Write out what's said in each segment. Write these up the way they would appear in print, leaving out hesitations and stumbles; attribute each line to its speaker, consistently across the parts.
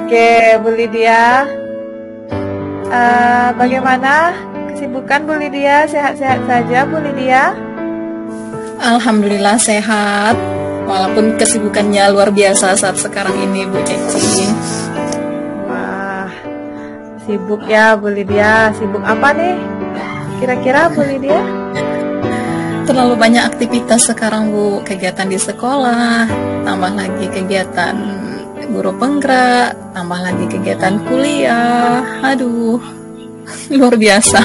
Speaker 1: Oke, Bu Lydia. Bagaimana kesibukan Bu Lydia? Sehat-sehat saja Bu Lydia?
Speaker 2: Alhamdulillah sehat. Walaupun kesibukannya luar biasa saat sekarang ini Bu Ceci.
Speaker 1: Wah, sibuk ya Bu Lydia. Sibuk apa nih? Kira-kira Bu Lydia?
Speaker 2: Terlalu banyak aktivitas sekarang Bu. Kegiatan di sekolah, tambah lagi kegiatan guru penggerak, tambah lagi kegiatan kuliah. Aduh, luar biasa.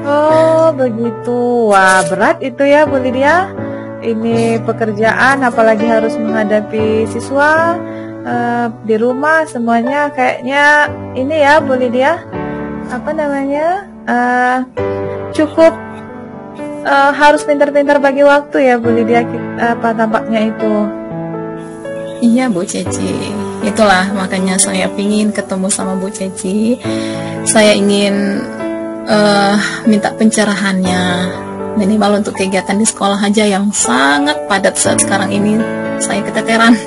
Speaker 1: Oh begitu. Wah, berat itu ya Bu Lydia. Ini pekerjaan, apalagi harus menghadapi siswa di rumah, semuanya kayaknya ini ya Bu Lydia, apa namanya, cukup harus pintar-pintar bagi waktu ya Bu Lydia, apa tampaknya itu.
Speaker 2: Iya Bu Ceci, itulah makanya saya ingin ketemu sama Bu Ceci. Saya ingin minta pencerahannya, minimal untuk kegiatan di sekolah aja yang sangat padat saat sekarang ini. Saya keteteran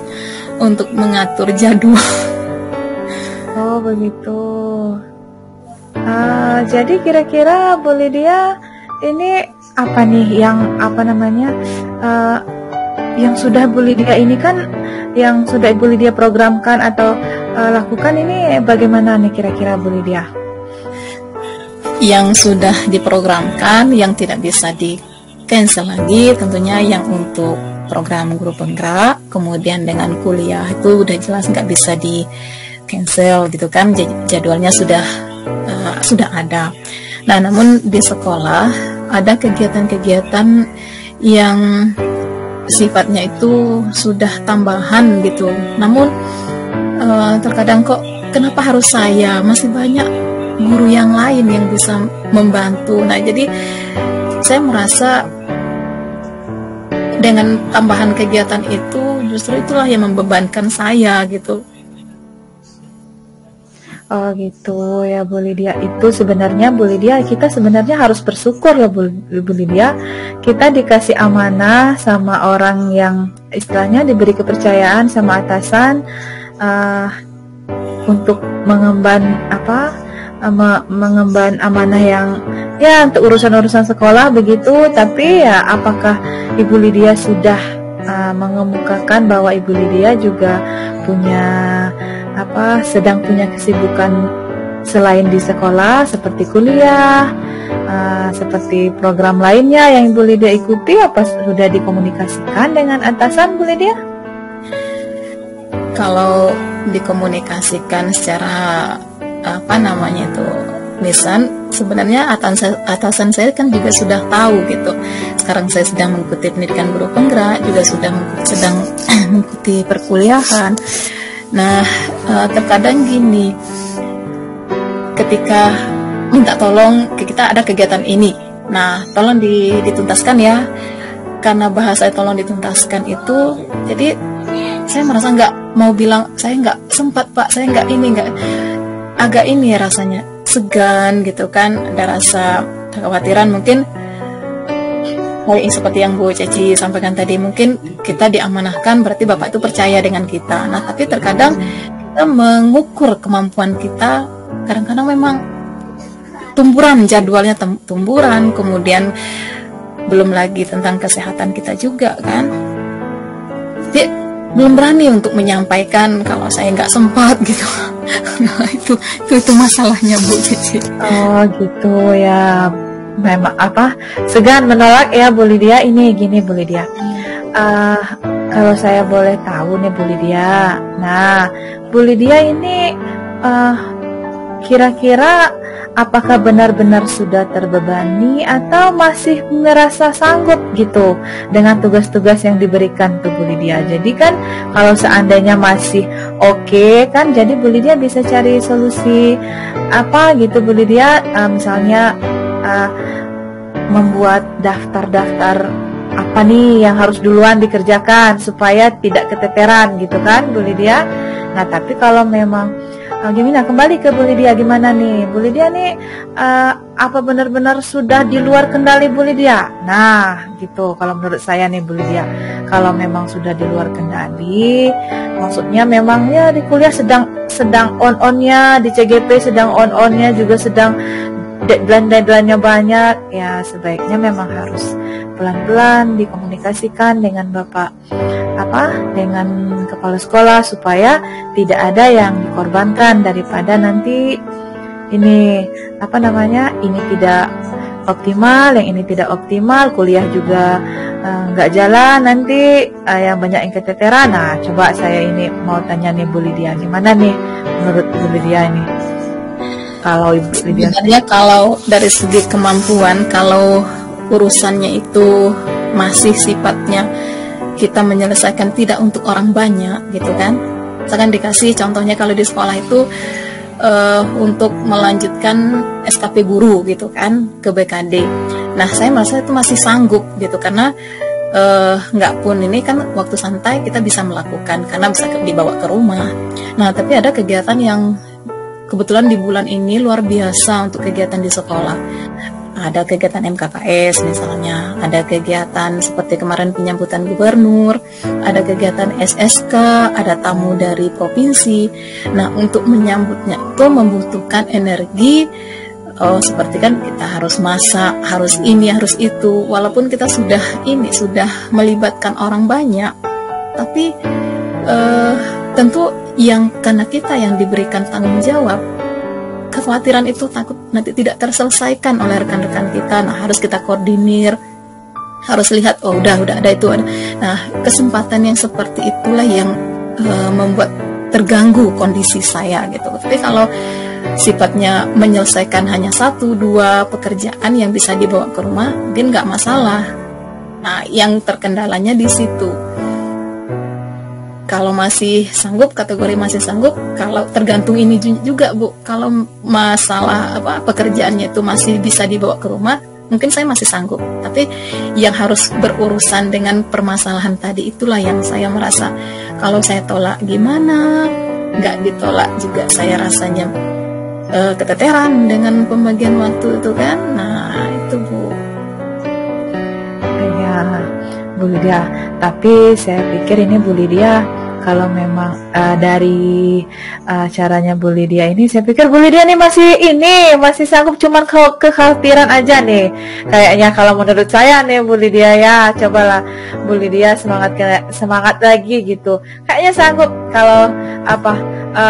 Speaker 2: untuk mengatur jadwal.
Speaker 1: Oh begitu. Jadi kira-kira Bu Lydia ini apa nih yang apa namanya yang sudah Bu Lydia ini kan, yang sudah Ibu Lydia programkan atau lakukan ini bagaimana nih kira-kira Bu Lydia?
Speaker 2: Yang sudah diprogramkan, yang tidak bisa di cancel lagi, tentunya yang untuk program guru penggerak, kemudian dengan kuliah itu udah jelas nggak bisa di cancel gitu kan, jadwalnya sudah ada. Nah, namun di sekolah ada kegiatan-kegiatan yang sifatnya itu sudah tambahan gitu. Namun terkadang kok kenapa harus saya? Masih banyak guru yang lain yang bisa membantu. Nah, jadi saya merasa dengan tambahan kegiatan itu justru itulah yang membebankan saya gitu.
Speaker 1: Oh gitu ya Bu Lydia. Itu sebenarnya Bu Lydia, kita sebenarnya harus bersyukur ya Bu Lydia. Kita dikasih amanah sama orang yang istilahnya diberi kepercayaan sama atasan untuk mengemban mengemban amanah yang ya untuk urusan-urusan sekolah begitu. Tapi ya apakah Ibu Lydia sudah mengemukakan bahwa Ibu Lydia juga sedang punya kesibukan selain di sekolah seperti kuliah, seperti program lainnya yang Ibu Lydia ikuti? Apa sudah dikomunikasikan dengan atasan Bu Lydia?
Speaker 2: Kalau dikomunikasikan secara lisan, sebenarnya atasan saya kan juga sudah tahu gitu. Sekarang saya sedang mengikuti pendidikan guru penggerak, juga sedang mengikuti perkuliahan. Nah, terkadang gini, ketika minta tolong, kita ada kegiatan ini, nah tolong dituntaskan ya. Karena bahasa tolong dituntaskan itu, jadi saya merasa nggak mau bilang, saya nggak sempat Pak, saya nggak ini, nggak, agak ini ya rasanya segan gitu kan, ada rasa kekhawatiran mungkin. Seperti yang Bu Ceci sampaikan tadi, mungkin kita diamanahkan berarti Bapak itu percaya dengan kita. Nah, tapi terkadang kita mengukur kemampuan kita, kadang-kadang memang tumburan, jadwalnya tumburan, kemudian belum lagi tentang kesehatan kita juga kan. Jadi belum berani untuk menyampaikan kalau saya nggak sempat gitu. Nah, itu masalahnya Bu Ceci.
Speaker 1: Oh gitu ya. Memang segan menolak ya Bu Lydia. Ini gini Bu Lydia, kalau saya boleh tahu nih Bu Lydia, nah Bu Lydia ini kira-kira apakah benar-benar sudah terbebani atau masih merasa sanggup gitu dengan tugas-tugas yang diberikan ke Bu Lydia? Jadi kan kalau seandainya masih oke kan, jadi Bu Lydia bisa cari solusi gitu Bu Lydia, misalnya membuat daftar-daftar apa nih yang harus duluan dikerjakan supaya tidak keteteran gitu kan Bu Lydia. Nah tapi kalau memang Gimana kembali ke Bu Lydia, gimana nih Bu Lydia nih, apa benar-benar sudah di luar kendali Bu Lydia? Nah gitu kalau menurut saya nih Bu Lydia, kalau memang sudah di luar kendali, maksudnya memang ya di kuliah sedang on-onnya, di CGP sedang on-onnya, juga sedang deadline-nya banyak, ya sebaiknya memang harus pelan-pelan dikomunikasikan dengan Bapak dengan kepala sekolah supaya tidak ada yang dikorbankan, daripada nanti ini ini tidak optimal, yang ini tidak optimal, kuliah juga nggak jalan, nanti yang banyak yang keteteran. Nah coba saya ini mau tanya nih Bu Lydia, gimana nih menurut Bu Lydia ini? Kalau Ibu Lydia
Speaker 2: sebenarnya kalau dari segi kemampuan, kalau urusannya itu masih sifatnya kita menyelesaikan tidak untuk orang banyak gitu kan. Misalkan dikasih contohnya kalau di sekolah itu untuk melanjutkan SKP guru gitu kan ke BKD. Nah saya merasa itu masih sanggup gitu, karena nggak pun ini kan waktu santai kita bisa melakukan karena bisa dibawa ke rumah. Nah tapi ada kegiatan yang kebetulan di bulan ini luar biasa untuk kegiatan di sekolah. Ada kegiatan MKKS misalnya, ada kegiatan seperti kemarin penyambutan gubernur, ada kegiatan SSK, ada tamu dari provinsi. Nah untuk menyambutnya itu membutuhkan energi, seperti kan kita harus masak, harus ini, harus itu. Walaupun kita sudah melibatkan orang banyak, tapi tentu yang karena kita yang diberikan tanggung jawab, kekhawatiran itu takut nanti tidak terselesaikan oleh rekan-rekan kita. Nah harus kita koordinir, harus lihat udah ada itu ada. Nah kesempatan yang seperti itulah yang membuat terganggu kondisi saya gitu. Tapi kalau sifatnya menyelesaikan hanya 1-2 pekerjaan yang bisa dibawa ke rumah, mungkin nggak masalah. Nah yang terkendalanya di situ. Kalau masih sanggup, kategori masih sanggup, kalau tergantung ini juga Bu, kalau masalah pekerjaannya itu masih bisa dibawa ke rumah, mungkin saya masih sanggup. Tapi yang harus berurusan dengan permasalahan tadi itulah yang saya merasa kalau saya tolak gimana, nggak ditolak juga saya rasanya keteteran dengan pembagian waktu itu kan. Nah itu Bu.
Speaker 1: Ya Bu Lydia, tapi saya pikir ini Bu Lydia, kalau memang dari caranya Bu Lydia ini, saya pikir Bu Lydia nih masih sanggup, cuman kekhawatiran aja nih. Kayaknya kalau menurut saya nih Bu Lydia ya, cobalah Bu Lydia semangat lagi gitu. Kayaknya sanggup kalau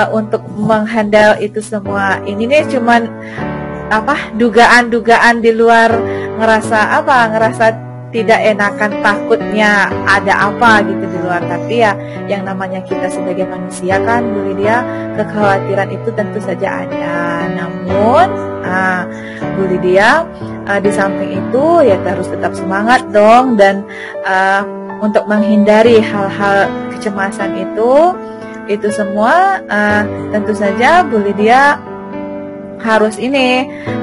Speaker 1: untuk menghandle itu semua. Ini nih cuman dugaan-dugaan di luar, ngerasa tidak enakan, takutnya ada apa gitu di luar. Tapi ya yang namanya kita sebagai manusia kan Bu Lydia, kekhawatiran itu tentu saja ada. Namun Bu Lydia di samping itu ya harus tetap semangat dong, dan untuk menghindari hal-hal kecemasan itu semua tentu saja Bu Lydia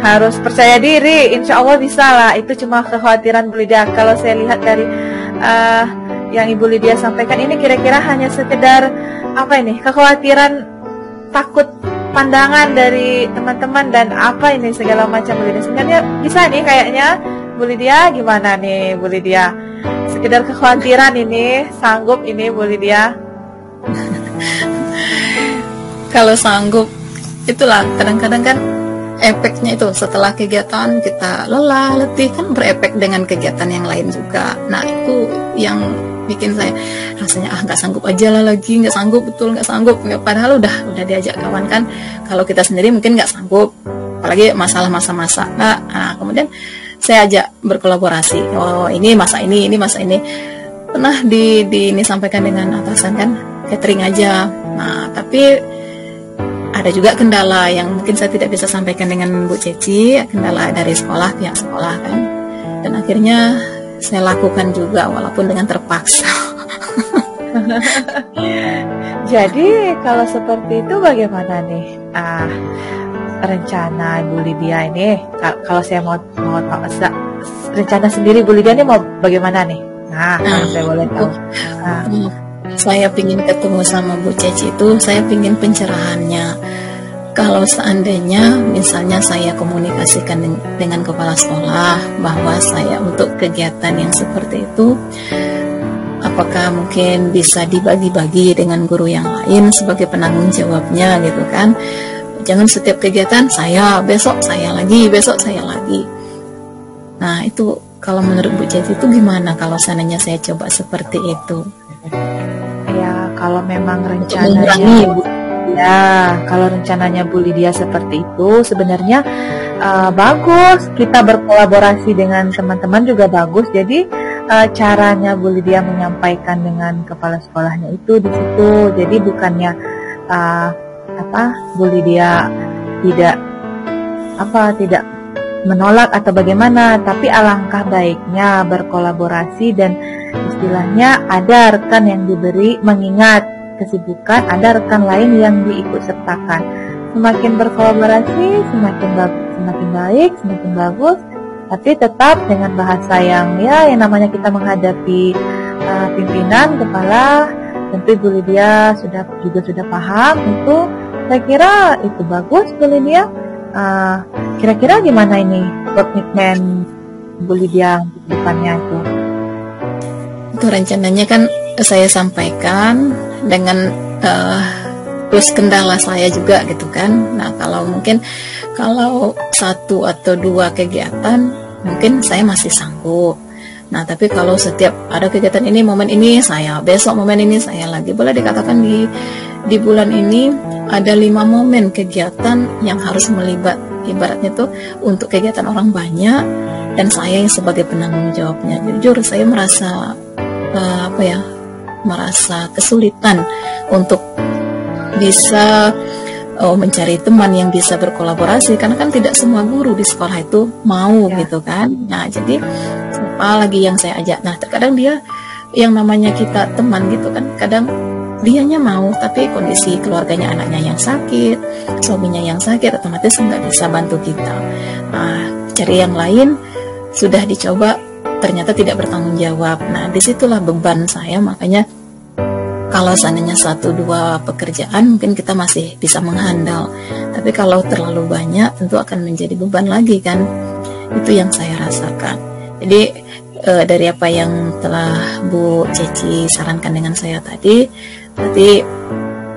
Speaker 1: harus percaya diri, insya Allah bisa lah. Itu cuma kekhawatiran Bu Lydia. Kalau saya lihat dari yang Ibu Lydia sampaikan ini, kira-kira hanya sekedar kekhawatiran, takut pandangan dari teman-teman dan segala macam Bu Lydia. Sebenarnya bisa nih kayaknya Bu Lydia, gimana nih Bu Lydia? Sekedar kekhawatiran ini, sanggup ini Bu Lydia?
Speaker 2: Kalau sanggup, itulah kadang-kadang kan efeknya itu setelah kegiatan kita lelah, letih, kan berefek dengan kegiatan yang lain juga. Nah itu yang bikin saya rasanya nggak sanggup aja lah lagi, nggak sanggup, betul nggak sanggup. Padahal udah diajak kawan kan, kalau kita sendiri mungkin nggak sanggup, apalagi masalah masa-masa. Nah kemudian saya ajak berkolaborasi. Oh ini masa ini masa ini. Pernah ini sampaikan dengan atasan kan, catering aja. Nah tapi ada juga kendala yang mungkin saya tidak bisa sampaikan dengan Bu Ceci, kendala dari pihak sekolah kan. Dan akhirnya saya lakukan juga walaupun dengan terpaksa.
Speaker 1: Jadi kalau seperti itu bagaimana nih rencana Bu Lydia ini? Kalau saya mau rencana sendiri Bu Lydia ini mau bagaimana nih? Kalau saya boleh tahu.
Speaker 2: Saya pingin ketemu sama Bu Ceci itu, saya pingin pencerahannya. Kalau seandainya misalnya saya komunikasikan dengan kepala sekolah bahwa saya untuk kegiatan yang seperti itu, apakah mungkin bisa dibagi-bagi dengan guru yang lain sebagai penanggung jawabnya gitu kan. Jangan setiap kegiatan saya, besok saya lagi, besok saya lagi. Nah itu kalau menurut Bu Cici itu gimana kalau seandainya saya coba seperti itu?
Speaker 1: Ya kalau memang rencananya ya, kalau rencananya Bu Lydia seperti itu, sebenarnya bagus. Kita berkolaborasi dengan teman-teman juga bagus. Jadi caranya Bu Lydia menyampaikan dengan kepala sekolahnya itu di situ. Jadi bukannya Bu Lydia tidak menolak atau bagaimana, tapi alangkah baiknya berkolaborasi dan istilahnya ada rekan yang diberi mengingat kesibukan, ada rekan lain yang diikut sertakan. Semakin berkolaborasi, semakin baik, semakin bagus. Tapi tetap dengan bahasa yang namanya kita menghadapi pimpinan, kepala. Tentu Bu Lydia sudah paham itu. Saya kira itu bagus Bu Lydia. Kira-kira gimana ini komitmen Bu Lydia untuk depannya itu?
Speaker 2: Itu rencananya kan saya sampaikan dengan plus kendala saya juga gitu kan. Nah kalau 1 atau 2 kegiatan mungkin saya masih sanggup. Nah tapi kalau setiap ada kegiatan ini, momen ini saya, besok momen ini saya lagi, boleh dikatakan di bulan ini ada 5 momen kegiatan yang harus melibat, ibaratnya tuh untuk kegiatan orang banyak dan saya yang sebagai penanggung jawabnya. Jujur saya merasa merasa kesulitan untuk bisa mencari teman yang bisa berkolaborasi, karena kan tidak semua guru di sekolah itu mau gitu kan. Nah jadi siapa lagi yang saya ajak, nah terkadang dia yang namanya kita teman gitu kan, kadang dianya mau tapi kondisi keluarganya, anaknya yang sakit, suaminya yang sakit, otomatis nggak bisa bantu kita. Cari yang lain sudah dicoba ternyata tidak bertanggung jawab. Nah disitulah beban saya. Makanya kalau seandainya 1-2 pekerjaan mungkin kita masih bisa menghandle, tapi kalau terlalu banyak tentu akan menjadi beban lagi kan. Itu yang saya rasakan. Jadi dari apa yang telah Bu Cici sarankan dengan saya tadi, berarti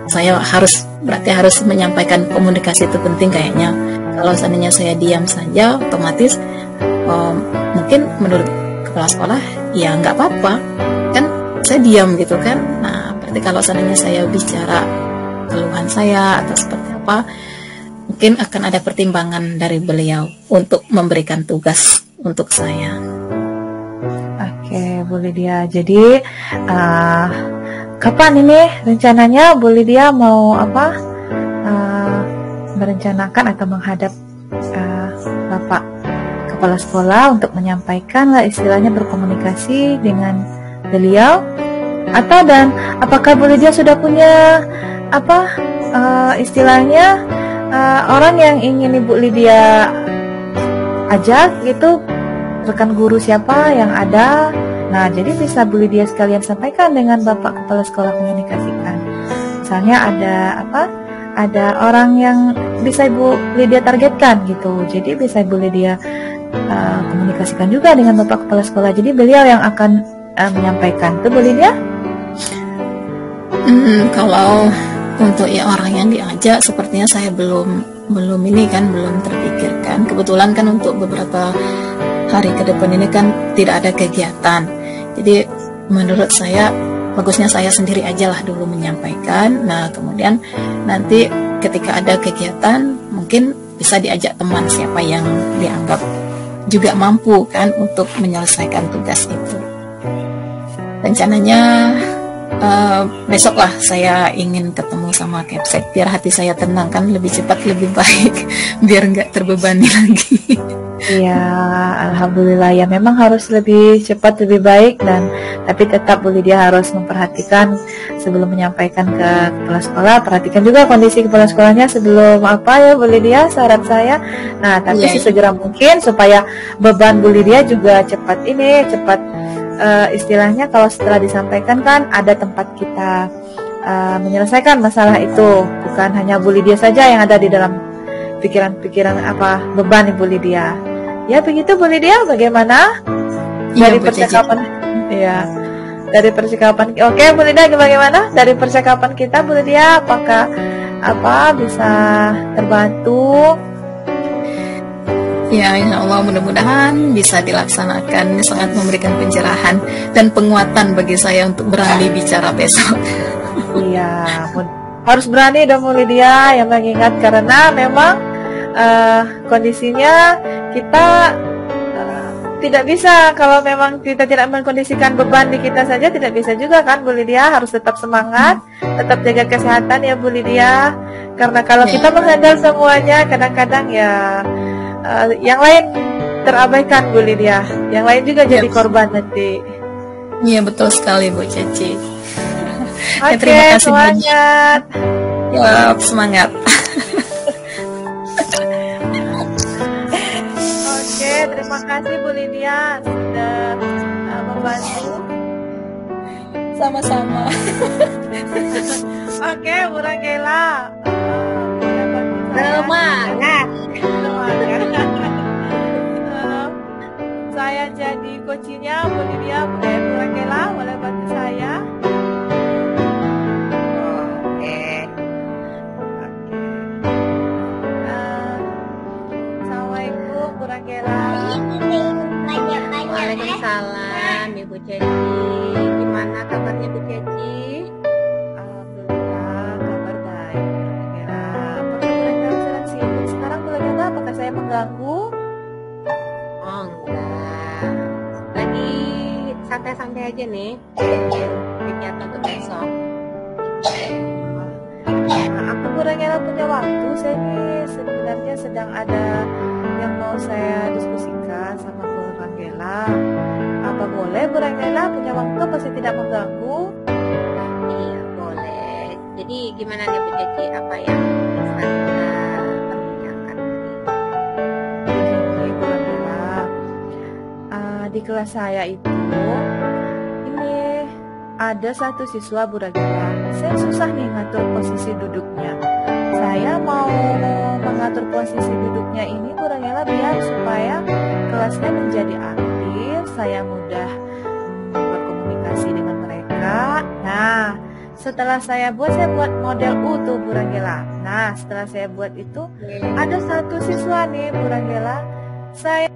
Speaker 2: saya harus menyampaikan komunikasi itu penting kayaknya. Kalau seandainya saya diam saja, otomatis mungkin menurut kepala sekolah ya nggak apa-apa kan, saya diam gitu kan. Nah berarti kalau seandainya saya bicara keluhan saya atau seperti apa, mungkin akan ada pertimbangan dari beliau untuk memberikan tugas untuk saya.
Speaker 1: Oke Bu Lydia, jadi kapan ini rencananya Bu Lydia mau merencanakan atau menghadap Bapak Kepala Sekolah untuk menyampaikan istilahnya berkomunikasi dengan beliau, dan apakah Bu Lydia sudah punya istilahnya orang yang ingin Ibu Lydia ajak gitu, rekan guru siapa yang ada? Nah jadi bisa Bu Lydia sekalian sampaikan dengan Bapak Kepala Sekolah, komunikasikan. Misalnya ada orang yang bisa Ibu Lydia targetkan gitu, jadi bisa Ibu Lydia komunikasikan juga dengan Bapak Kepala Sekolah. Jadi beliau yang akan menyampaikan. Itu Bu Lydia?
Speaker 2: Kalau untuk orang yang diajak, sepertinya saya belum terpikirkan. Kebetulan kan untuk beberapa hari ke depan ini kan tidak ada kegiatan. Jadi menurut saya bagusnya saya sendiri aja lah dulu menyampaikan. Nah kemudian nanti ketika ada kegiatan mungkin bisa diajak teman siapa yang dianggap juga mampu kan untuk menyelesaikan tugas itu. Rencananya besok lah saya ingin ketemu sama Kepsek biar hati saya tenang kan, lebih cepat lebih baik biar nggak terbebani lagi.
Speaker 1: Iya, alhamdulillah ya, memang harus lebih cepat lebih baik, tapi tetap Bu Lydia harus memperhatikan sebelum menyampaikan ke kepala sekolah, perhatikan juga kondisi kepala sekolahnya sebelum Bu Lydia, saran saya. Nah tapi sesegera mungkin supaya beban Bu Lydia juga cepat istilahnya kalau setelah disampaikan kan ada tempat kita menyelesaikan masalah itu. Bukan hanya Bu Lydia saja yang ada di dalam pikiran-pikiran beban Ibu Lydia. Ya begitu Bu Lydia, bagaimana dari percakapan? Iya, dari percakapan. Oke Bu Lydia, bagaimana dari percakapan kita Bu Lydia? Apakah bisa terbantu?
Speaker 2: Ya, insya Allah mudah-mudahan bisa dilaksanakan. Ini sangat memberikan pencerahan dan penguatan bagi saya untuk berani bicara besok.
Speaker 1: Iya, harus berani dong Bu Lydia, yang mengingat karena memang kondisinya kita tidak bisa, kalau memang kita tidak mengkondisikan beban di kita saja tidak bisa juga kan Bu Lydia, harus tetap semangat, tetap jaga kesehatan ya Bu Lydia, karena kalau kita menghandle semuanya kadang-kadang ya yang lain terabaikan Bu Lydia, yang lain juga jadi korban nanti.
Speaker 2: Iya betul sekali Bu Ceci.
Speaker 1: Oke,
Speaker 2: terima kasih
Speaker 1: semangat.
Speaker 2: Ya, semangat.
Speaker 1: Oke, terima kasih Bu Lydia sudah membantu.
Speaker 2: Sama-sama.
Speaker 1: Oke, Bu Rangela.
Speaker 3: Semangat.
Speaker 1: Saya jadi coachnya Bu Lydia, Bu Rangela, boleh bantu saya? Assalamualaikum Bu Rangela.
Speaker 3: Waalaikumsalam Ibu Ceci. Gimana kabarnya Bu Ceci?
Speaker 1: Alhamdulillah, kabar baik Bu Rangela. Apakah Bu Rangela sedang sibuk sekarang Bu Rangela? Apakah saya mengganggu?
Speaker 3: Oh enggak, lagi santai-santai aja nih. Kegiatan untuk besok.
Speaker 1: Aku Bu Rangela punya waktu. Saya ini sebenarnya sedang ada yang mau saya diskusikan sama Bu Rangela. Apa boleh Bu Rangela punya waktu pasti tidak mengganggu?
Speaker 3: Iya boleh. Jadi gimana nih Bu Ceci, apa yang bisa kita perbincangkan hari
Speaker 1: Begini Bu Rangela, di kelas saya itu ini ada satu siswa Bu Rangela. Saya susah nih ngatur posisi duduknya. Saya mau mengatur posisi duduknya ini Bu Rangela biar supaya kelasnya menjadi aktif, saya mudah berkomunikasi dengan mereka. Nah, setelah saya buat model U tuh Bu Rangela. Nah, setelah saya buat itu ada satu siswa nih Bu Rangela, saya